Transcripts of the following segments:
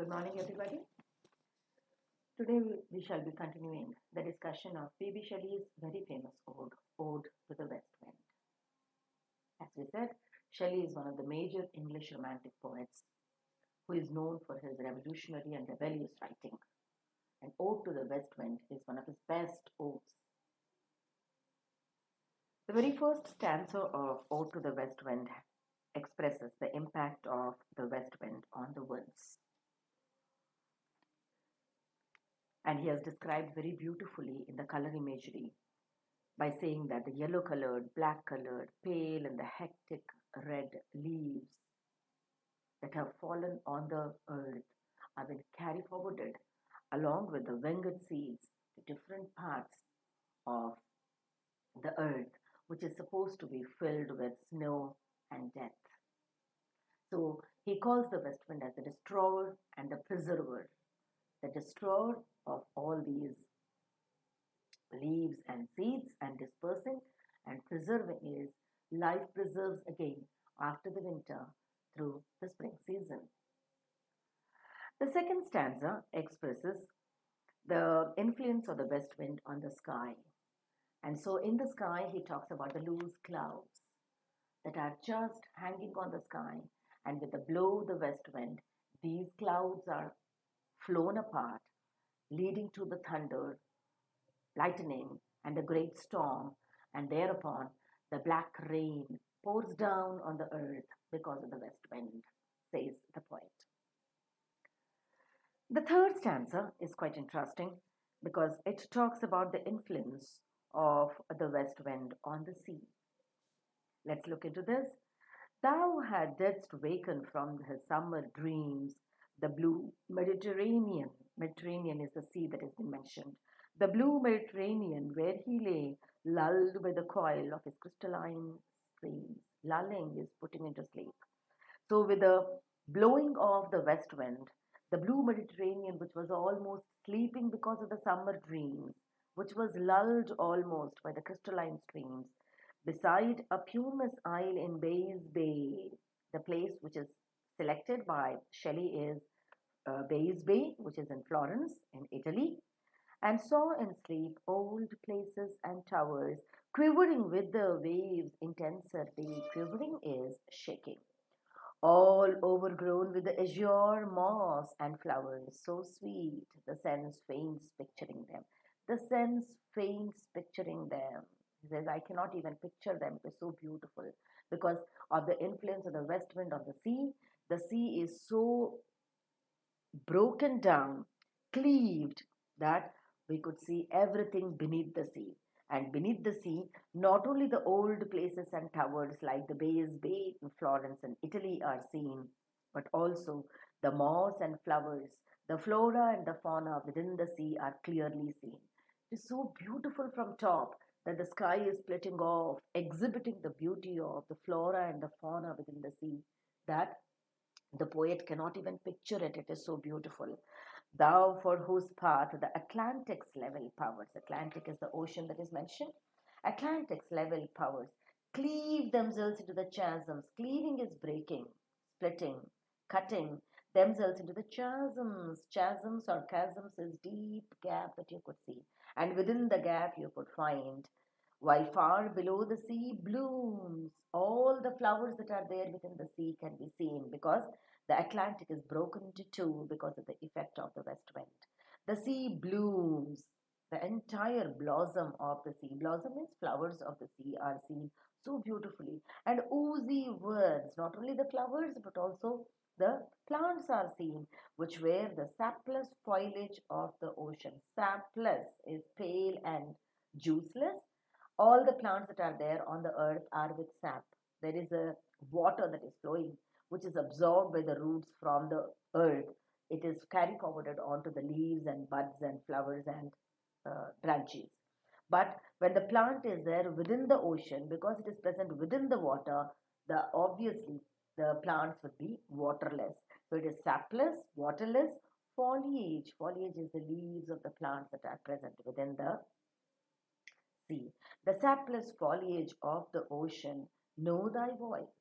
Good morning, everybody. Today we shall be continuing the discussion of Baby Shelley's very famous Ode to the West Wind. As we said, Shelley is one of the major English Romantic poets who is known for his revolutionary and rebellious writing. And Ode to the West Wind is one of his best odes. The very first stanza of Ode to the West Wind expresses the impact of the west wind on the woods. And he has described very beautifully in the color imagery by saying that the yellow colored, black colored, pale, and the hectic red leaves that have fallen on the earth have been carried forwarded along with the winged seeds to different parts of the earth, which is supposed to be filled with snow and death. So he calls the west wind as the destroyer and the preserver. The destroyer of all these leaves and seeds and dispersing, and preserving is life preserves again after the winter through the spring season. The second stanza expresses the influence of the west wind on the sky. And so in the sky, he talks about the loose clouds that are just hanging on the sky, and with the blow of the west wind, these clouds are flown apart, leading to the thunder, lightning, and a great storm, and thereupon the black rain pours down on the earth because of the west wind, says the poet. The third stanza is quite interesting because it talks about the influence of the west wind on the sea. Let's look into this. Thou didst waken from his summer dreams the blue Mediterranean. Mediterranean is the sea that has been mentioned. The blue Mediterranean, where he lay, lulled by the coil of his crystalline streams. Lulling is putting into sleep. So, with the blowing of the west wind, the blue Mediterranean, which was almost sleeping because of the summer dreams, which was lulled almost by the crystalline streams, beside a Pumice Isle in Bayes Bay, the place which is selected by Shelley is Bayes Bay, which is in Florence, in Italy, and saw in sleep old places and towers, quivering with the waves intenser day. Quivering is shaking. All overgrown with the azure moss and flowers, so sweet, the sense faints picturing them. The sense faints picturing them. He says, I cannot even picture them. It is so beautiful because of the influence of the west wind on the sea. The sea is so broken down, cleaved, that we could see everything beneath the sea. And beneath the sea, not only the old places and towers like the Bayes Bay in Florence and Italy are seen, but also the moss and flowers, the flora and the fauna within the sea are clearly seen. It is so beautiful from top that the sky is splitting off, exhibiting the beauty of the flora and the fauna within the sea, that the poet cannot even picture it. It is so beautiful. Thou for whose path the Atlantic's level powers, Atlantic is the ocean that is mentioned, Atlantic's level powers cleave themselves into the chasms. Cleaving is breaking, splitting, cutting themselves into the chasms. Chasms or chasms is deep gap that you could see. And within the gap you could find, while far below the sea blooms, all the flowers that are there within the sea can be seen because the Atlantic is broken into two because of the effect of the west wind. The sea blooms, the entire blossom of the sea. Blossom means flowers of the sea are seen so beautifully. And oozy words, not only the flowers but also the plants are seen, which wear the sapless foliage of the ocean. Sapless is pale and juiceless. All the plants that are there on the earth are with sap. There is a water that is flowing, which is absorbed by the roots from the earth. It is carried forwarded onto the leaves and buds and flowers and branches. But when the plant is there within the ocean, because it is present within the water, the obviously the plants would be waterless. So it is sapless, waterless, foliage. Foliage is the leaves of the plants that are present within the sea. The sapless foliage of the ocean know thy voice.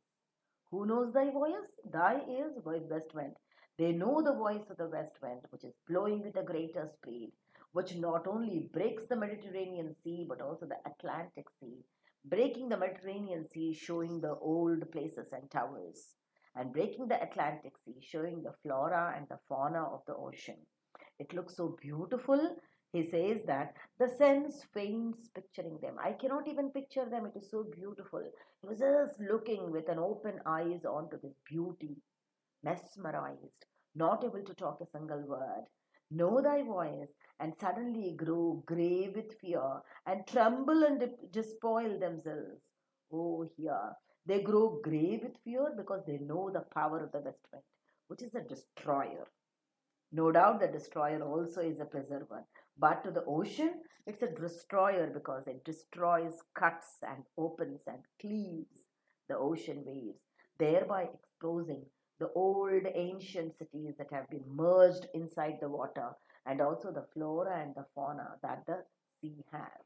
Who knows thy voice? Thy is west wind. They know the voice of the west wind, which is blowing with a greater speed, which not only breaks the Mediterranean Sea but also the Atlantic Sea, breaking the Mediterranean Sea, showing the old places and towers, and breaking the Atlantic Sea, showing the flora and the fauna of the ocean. It looks so beautiful. He says that the sense faints picturing them. I cannot even picture them. It is so beautiful. He was just looking with an open eyes onto this beauty, mesmerized, not able to talk a single word. Know thy voice, and suddenly grow grey with fear, and tremble and despoil themselves. Oh, here. They grow grey with fear because they know the power of the west wind, which is a destroyer. No doubt the destroyer also is a preserver. But to the ocean, it's a destroyer because it destroys, cuts, and opens and cleaves the ocean waves, thereby exposing the old ancient cities that have been merged inside the water and also the flora and the fauna that the sea has.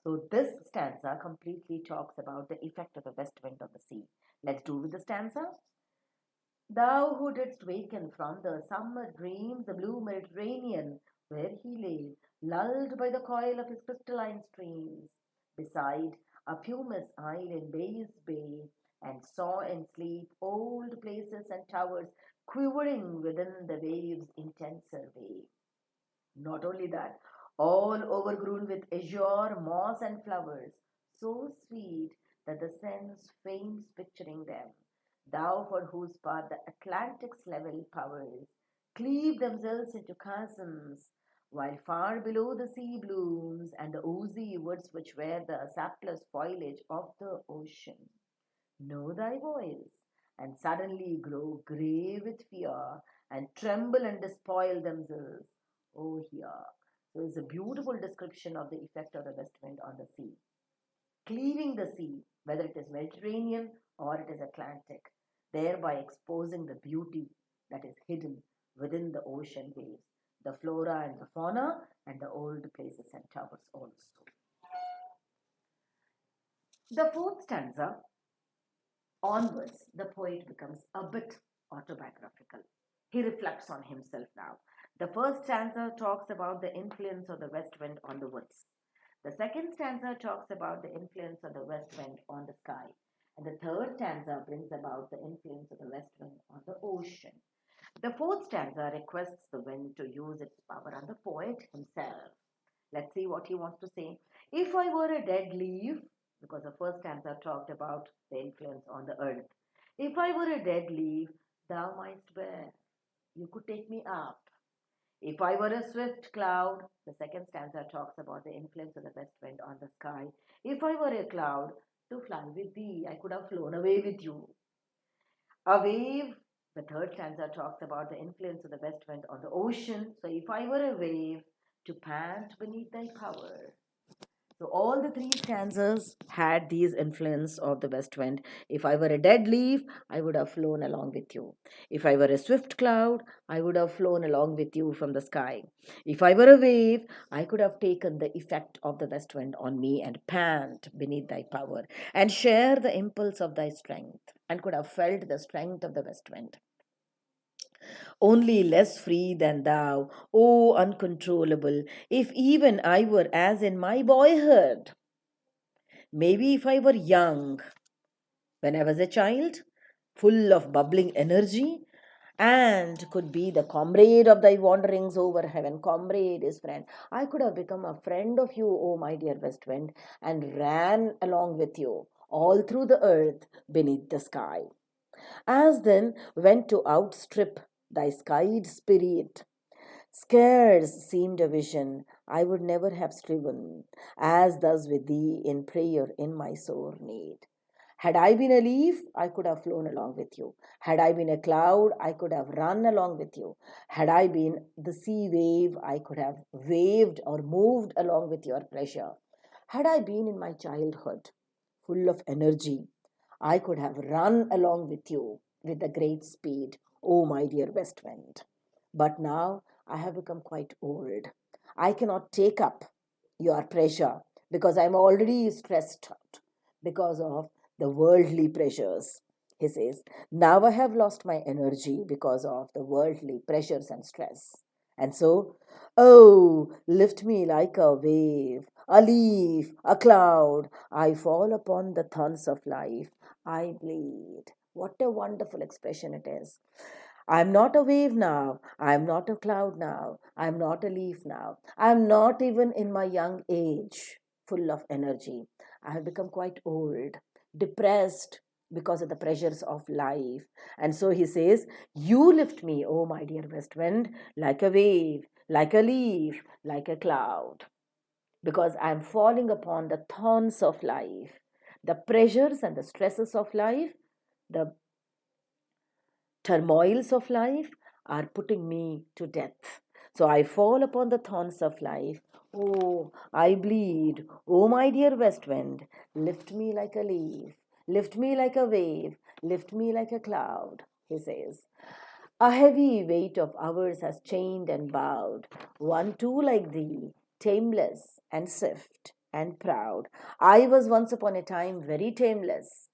So, this stanza completely talks about the effect of the west wind on the sea. Let's do with the stanza. Thou who didst waken from the summer dreams, the blue Mediterranean, where he lay, lulled by the coil of his crystalline streams, beside a pumice isle in Bay's Bay, and saw in sleep old places and towers quivering within the waves' intenser way. Not only that, all overgrown with azure, moss, and flowers, so sweet that the sense faints picturing them. Thou for whose part the Atlantic's level powers cleave themselves into chasms, while far below the sea blooms and the oozy woods which wear the sapless foliage of the ocean know thy voice, and suddenly grow grey with fear, and tremble and despoil themselves. Oh, here. So it's a beautiful description of the effect of the west wind on the sea. Cleaving the sea, whether it is Mediterranean or it is Atlantic, thereby exposing the beauty that is hidden within the ocean waves, the flora and the fauna, and the old places and towers also. The fourth stanza onwards, the poet becomes a bit autobiographical. He reflects on himself now. The first stanza talks about the influence of the west wind on the woods. The second stanza talks about the influence of the west wind on the sky. And the third stanza brings about the influence of the west wind on the ocean. The fourth stanza requests the wind to use its power on the poet himself. Let's see what he wants to say. If I were a dead leaf, because the first stanza talked about the influence on the earth. If I were a dead leaf, thou mightst bear. You could take me up. If I were a swift cloud, the second stanza talks about the influence of the west wind on the sky. If I were a cloud, to fly with thee, I could have flown away with you. A wave, the third stanza talks about the influence of the west wind on the ocean. So if I were a wave, to pant beneath thy power. So all the three stanzas had these influence of the west wind. If I were a dead leaf, I would have flown along with you. If I were a swift cloud, I would have flown along with you from the sky. If I were a wave, I could have taken the effect of the west wind on me and pant beneath thy power and share the impulse of thy strength and could have felt the strength of the west wind. Only less free than thou, O uncontrollable, if even I were as in my boyhood. Maybe if I were young, when I was a child, full of bubbling energy, and could be the comrade of thy wanderings over heaven. Comrade is friend. I could have become a friend of you, O my dear west wind, and ran along with you all through the earth beneath the sky. As then went to outstrip thy skied spirit. Scarce seemed a vision I would never have striven, as thus with thee in prayer in my sore need. Had I been a leaf, I could have flown along with you. Had I been a cloud, I could have run along with you. Had I been the sea wave, I could have waved or moved along with your pleasure. Had I been in my childhood, full of energy, I could have run along with you with a great speed, oh my dear west wind. But now I have become quite old. I cannot take up your pressure because I'm already stressed out because of the worldly pressures. He says, now I have lost my energy because of the worldly pressures and stress. And so, oh, lift me like a wave, a leaf, a cloud. I fall upon the thorns of life. I bleed. What a wonderful expression it is. I'm not a wave now. I'm not a cloud now. I'm not a leaf now. I'm not even in my young age full of energy. I have become quite old, depressed because of the pressures of life. And so he says, you lift me, oh my dear west wind, like a wave, like a leaf, like a cloud, because I'm falling upon the thorns of life, the pressures and the stresses of life, the turmoils of life are putting me to death. So I fall upon the thorns of life. Oh, I bleed. Oh, my dear west wind, lift me like a leaf, lift me like a wave, lift me like a cloud, he says. A heavy weight of hours has chained and bowed, one too like thee, tameless and swift and proud. I was once upon a time very tameless,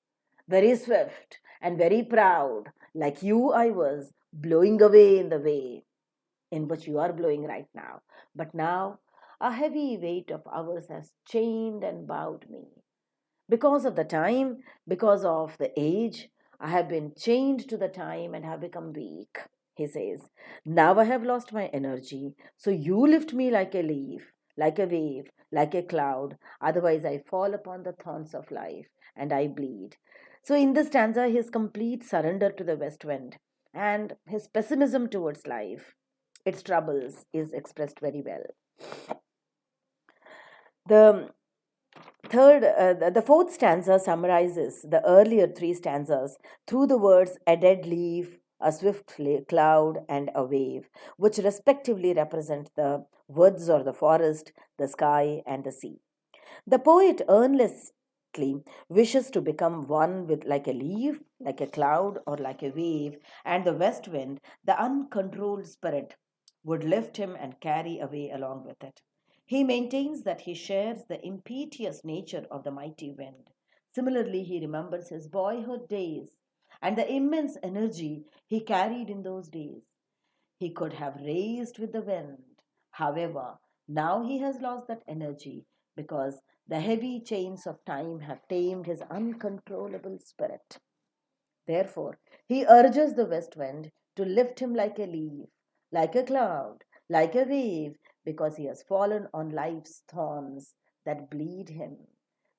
very swift, and very proud. Like you, I was blowing away in the way in which you are blowing right now. But now, a heavy weight of hours has chained and bowed me. Because of the time, because of the age, I have been chained to the time and have become weak. He says, now I have lost my energy, so you lift me like a leaf, like a wave, like a cloud. Otherwise, I fall upon the thorns of life and I bleed. So, in this stanza, his complete surrender to the west wind and his pessimism towards life, its troubles, is expressed very well. The the fourth stanza summarizes the earlier three stanzas through the words a dead leaf, a swift cloud, and a wave, which respectively represent the woods or the forest, the sky, and the sea. The poet earnestly wishes to become one with like a leaf, like a cloud, or like a wave, and the west wind, the uncontrolled spirit, would lift him and carry away along with it. He maintains that he shares the impetuous nature of the mighty wind. Similarly, he remembers his boyhood days and the immense energy he carried in those days. He could have raced with the wind. However, now he has lost that energy because the heavy chains of time have tamed his uncontrollable spirit. Therefore, he urges the west wind to lift him like a leaf, like a cloud, like a wave, because he has fallen on life's thorns that bleed him.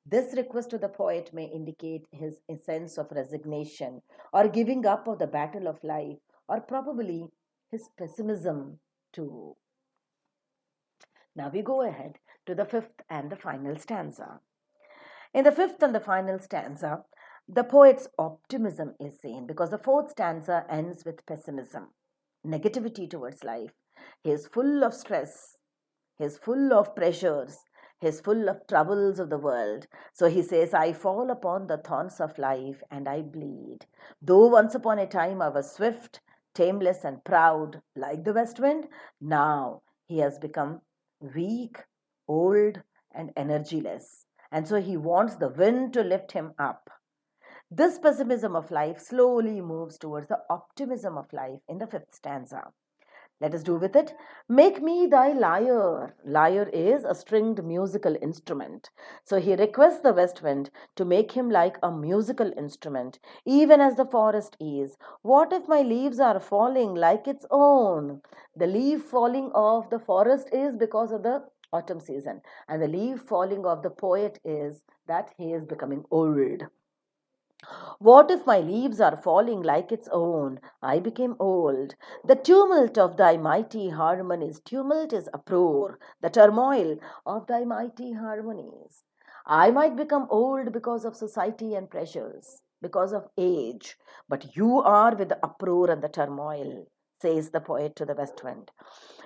This request to the poet may indicate his sense of resignation or giving up of the battle of life, or probably his pessimism too. Now we go ahead to the fifth and the final stanza. In the fifth and the final stanza, the poet's optimism is seen because the fourth stanza ends with pessimism, negativity towards life. He is full of stress, he is full of pressures, he is full of troubles of the world. So he says, I fall upon the thorns of life and I bleed. Though once upon a time I was swift, tameless, and proud like the west wind, now he has become weak, old, and energyless. And so he wants the wind to lift him up. This pessimism of life slowly moves towards the optimism of life in the fifth stanza. Let us do with it. Make me thy lyre. Lyre is a stringed musical instrument. So he requests the west wind to make him like a musical instrument, even as the forest is. What if my leaves are falling like its own? The leaf falling off the forest is because of the autumn season, and the leaf falling off the poet is that he is becoming old. What if my leaves are falling like its own? I became old. The tumult of thy mighty harmonies, tumult is uproar, the turmoil of thy mighty harmonies. I might become old because of society and pressures, because of age, but you are with the uproar and the turmoil, says the poet to the west wind.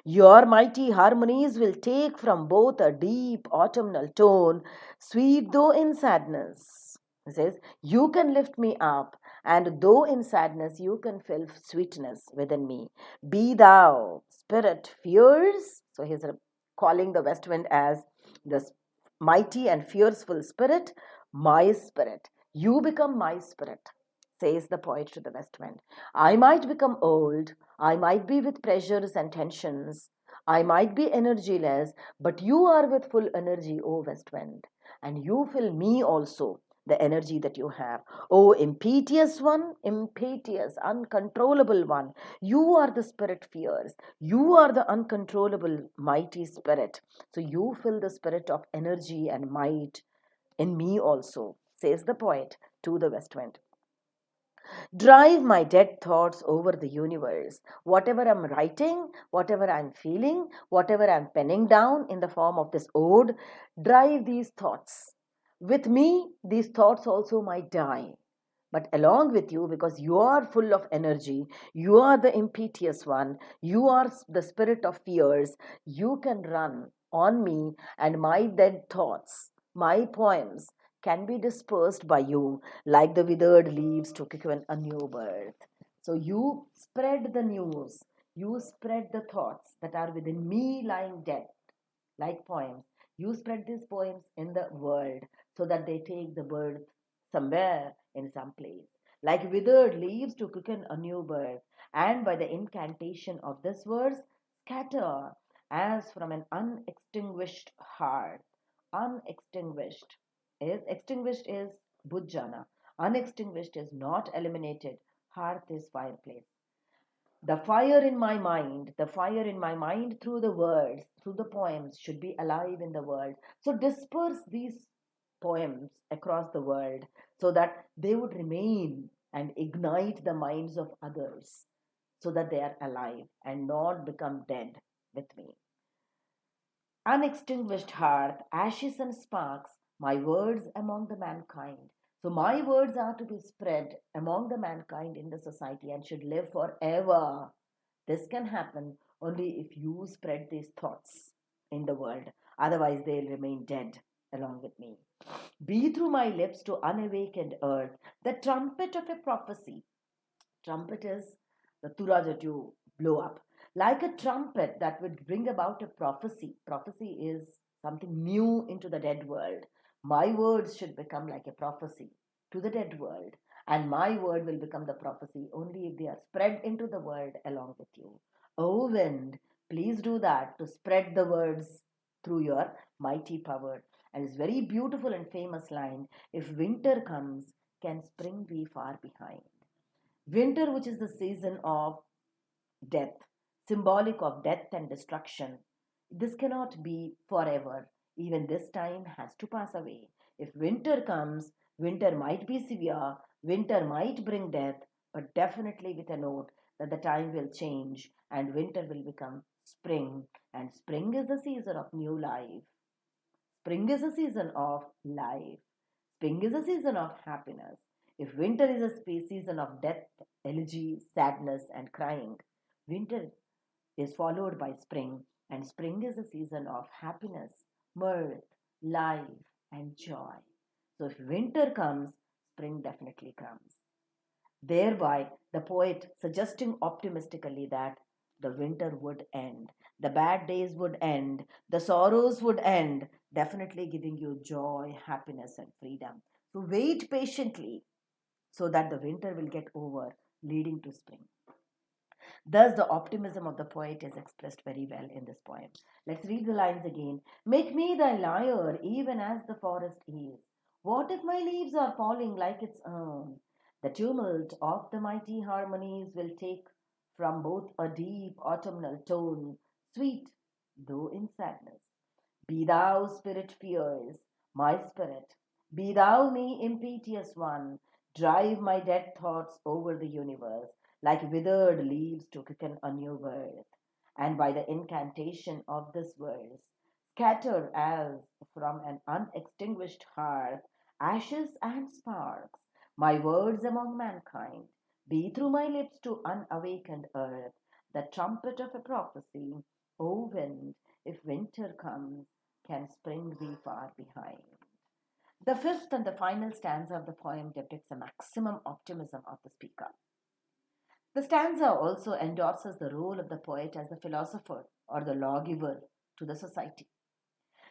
Your mighty harmonies will take from both a deep autumnal tone, sweet though in sadness. He says, you can lift me up, and though in sadness, you can feel sweetness within me. Be thou, spirit, fierce. So he's calling the west wind as the mighty and fearful spirit, my spirit. You become my spirit, says the poet to the west wind. I might become old, I might be with pressures and tensions, I might be energyless, but you are with full energy, O west wind, and you fill me also. The energy that you have. Oh, impetuous one, impetuous, uncontrollable one. You are the spirit fears. You are the uncontrollable, mighty spirit. So you fill the spirit of energy and might in me also, says the poet to the west wind. Drive my dead thoughts over the universe. Whatever I'm writing, whatever I'm feeling, whatever I'm penning down in the form of this ode, drive these thoughts. With me, these thoughts also might die. But along with you, because you are full of energy, you are the impetuous one, you are the spirit of fears, you can run on me, and my dead thoughts, my poems, can be dispersed by you like the withered leaves to cocoon a new birth. So you spread the news, you spread the thoughts that are within me lying dead, like poems. You spread these poems in the world so that they take the birth somewhere in some place. Like withered leaves to quicken a new birth, and by the incantation of this verse, scatter as from an unextinguished heart. Unextinguished is Bujjana. Unextinguished is not eliminated. Hearth is fireplace. The fire in my mind through the words, through the poems, should be alive in the world. So disperse these poems across the world so that they would remain and ignite the minds of others so that they are alive and not become dead with me. Unextinguished hearth, ashes and sparks, my words among the mankind. So my words are to be spread among the mankind in the society and should live forever. This can happen only if you spread these thoughts in the world. Otherwise, they'll remain dead along with me. Be through my lips to unawakened earth the trumpet of a prophecy. Trumpet is the tura that you blow up. Like a trumpet that would bring about a prophecy. Prophecy is something new into the dead world. My words should become like a prophecy to the dead world. And my word will become the prophecy only if they are spread into the world along with you. O wind, please do that to spread the words through your mighty power. And it's very beautiful and famous line, if winter comes, can spring be far behind? Winter, which is the season of death, symbolic of death and destruction. This cannot be forever. Even this time has to pass away. If winter comes, winter might be severe, winter might bring death, but definitely with a note that the time will change and winter will become spring. And spring is the season of new life. Spring is a season of life. Spring is a season of happiness. If winter is a season of death, elegy, sadness, and crying, winter is followed by spring, and spring is a season of happiness, mirth, life, and joy. So if winter comes, spring definitely comes. Thereby, the poet suggesting optimistically that the winter would end, the bad days would end, the sorrows would end, definitely giving you joy, happiness, and freedom. So wait patiently so that the winter will get over, leading to spring. Thus, the optimism of the poet is expressed very well in this poem. Let's read the lines again. Make me thy lyre, even as the forest is. What if my leaves are falling like its own? The tumult of the mighty harmonies will take from both a deep autumnal tone, sweet though in sadness. Be thou spirit fierce, my spirit. Be thou me impetuous one. Drive my dead thoughts over the universe like withered leaves to quicken a new birth. And by the incantation of this verse, scatter as from an unextinguished hearth ashes and sparks, my words among mankind. Be through my lips to unawakened earth the trumpet of a prophecy. O wind, if winter comes, can spring be far behind? The fifth and the final stanza of the poem depicts the maximum optimism of the speaker. The stanza also endorses the role of the poet as the philosopher or the lawgiver to the society.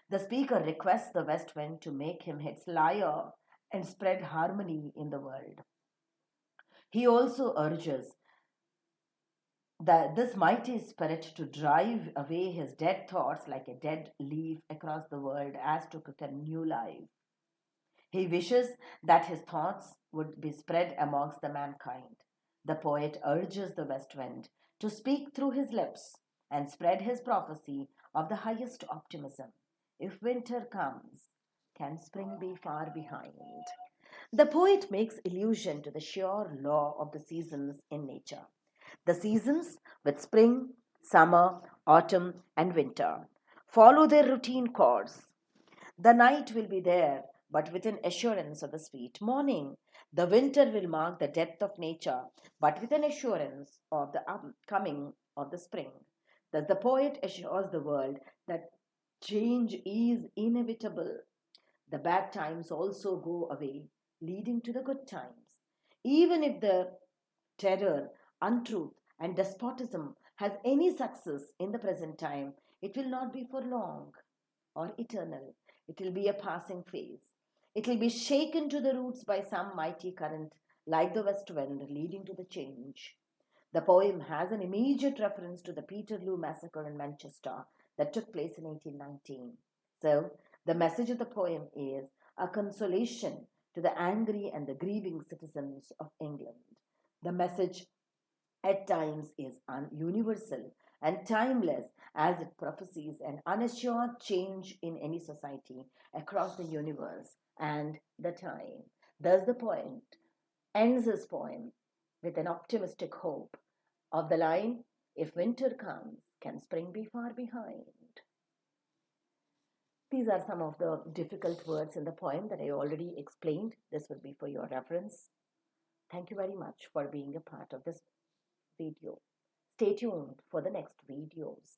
The speaker requests the west wind to make him its lyre and spread harmony in the world. He also urges that this mighty spirit to drive away his dead thoughts like a dead leaf across the world as to put a new life. He wishes that his thoughts would be spread amongst the mankind. The poet urges the west wind to speak through his lips and spread his prophecy of the highest optimism. If winter comes, can spring be far behind? The poet makes allusion to the sure law of the seasons in nature. The seasons, with spring, summer, autumn, and winter, follow their routine course. The night will be there, but with an assurance of the sweet morning. The winter will mark the death of nature, but with an assurance of the coming of the spring. Thus, the poet assures the world that change is inevitable. The bad times also go away, leading to the good times. Even if the terror, untruth, and despotism has any success in the present time, it will not be for long or eternal. It will be a passing phase. It will be shaken to the roots by some mighty current, like the west wind, leading to the change. The poem has an immediate reference to the Peterloo massacre in Manchester that took place in 1819. So, the message of the poem is a consolation to the angry and the grieving citizens of England. The message at times is universal and timeless as it prophesies an unassured change in any society across the universe and the time. Thus, the poet ends his poem with an optimistic hope of the line, if winter comes, can spring be far behind? These are some of the difficult words in the poem that I already explained. This will be for your reference. Thank you very much for being a part of this video. Stay tuned for the next videos.